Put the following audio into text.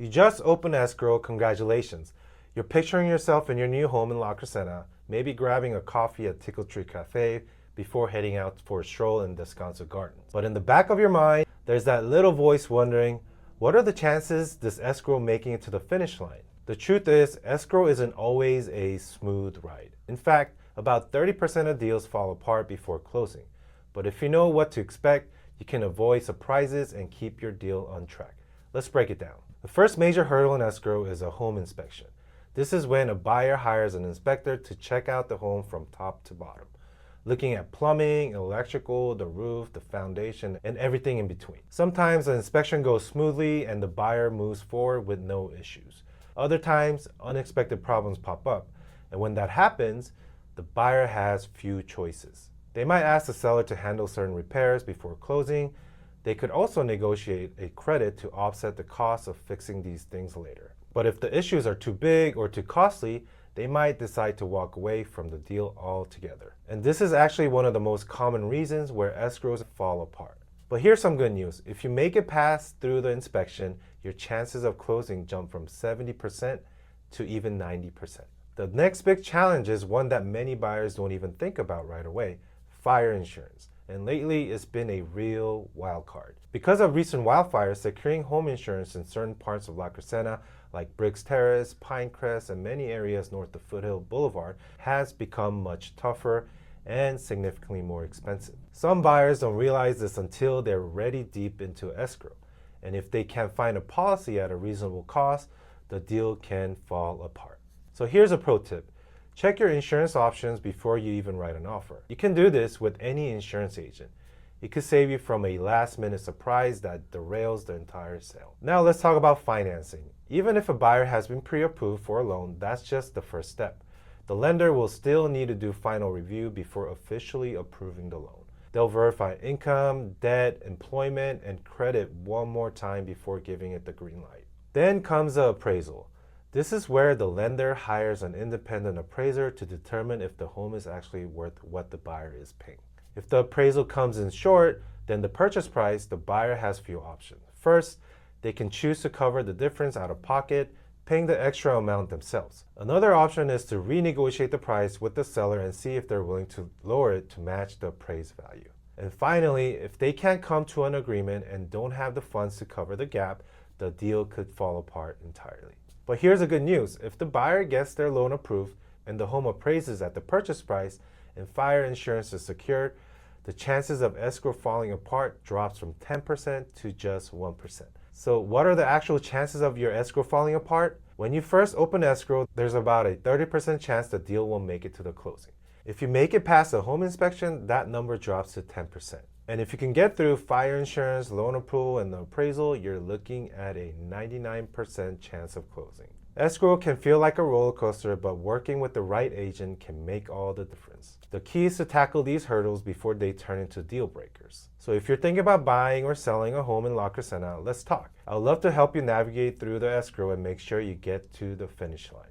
You just opened escrow, congratulations. You're picturing yourself in your new home in La Crescenta, maybe grabbing a coffee at Tickle Tree Cafe before heading out for a stroll in Descanso Gardens. But in the back of your mind, there's that little voice wondering, what are the chances this escrow making it to the finish line? The truth is, escrow isn't always a smooth ride. In fact, about 30% of deals fall apart before closing. But if you know what to expect, you can avoid surprises and keep your deal on track. Let's break it down. The first major hurdle in escrow is a home inspection. This is when a buyer hires an inspector to check out the home from top to bottom, looking at plumbing, electrical, the roof, the foundation, and everything in between. Sometimes the inspection goes smoothly and the buyer moves forward with no issues. Other times, unexpected problems pop up, and when that happens, the buyer has few choices. They might ask the seller to handle certain repairs before closing. They could also negotiate a credit to offset the cost of fixing these things later. But if the issues are too big or too costly, they might decide to walk away from the deal altogether. And this is actually one of the most common reasons where escrows fall apart. But here's some good news. If you make it past through the inspection, your chances of closing jump from 70% to even 90%. The next big challenge is one that many buyers don't even think about right away: fire insurance. And lately, it's been a real wild card. Because of recent wildfires, securing home insurance in certain parts of La Crescenta, like Briggs Terrace, Pinecrest, and many areas north of Foothill Boulevard, has become much tougher and significantly more expensive. Some buyers don't realize this until they're already deep into escrow. And if they can't find a policy at a reasonable cost, the deal can fall apart. So here's a pro tip. Check your insurance options before you even write an offer. You can do this with any insurance agent. It could save you from a last-minute surprise that derails the entire sale. Now let's talk about financing. Even if a buyer has been pre-approved for a loan, that's just the first step. The lender will still need to do final review before officially approving the loan. They'll verify income, debt, employment, and credit one more time before giving it the green light. Then comes the appraisal. This is where the lender hires an independent appraiser to determine if the home is actually worth what the buyer is paying. If the appraisal comes in short than the purchase price, the buyer has few options. First, they can choose to cover the difference out of pocket, paying the extra amount themselves. Another option is to renegotiate the price with the seller and see if they're willing to lower it to match the appraised value. And finally, if they can't come to an agreement and don't have the funds to cover the gap, the deal could fall apart entirely. But here's the good news. If the buyer gets their loan approved and the home appraises at the purchase price and fire insurance is secured, the chances of escrow falling apart drops from 10% to just 1%. So what are the actual chances of your escrow falling apart? When you first open escrow, there's about a 30% chance the deal will make it to the closing. If you make it past the home inspection, that number drops to 10%. And if you can get through fire insurance, loan approval, and the appraisal, you're looking at a 99% chance of closing. Escrow can feel like a roller coaster, but working with the right agent can make all the difference. The key is to tackle these hurdles before they turn into deal breakers. So if you're thinking about buying or selling a home in La Crescenta, let's talk. I'd love to help you navigate through the escrow and make sure you get to the finish line.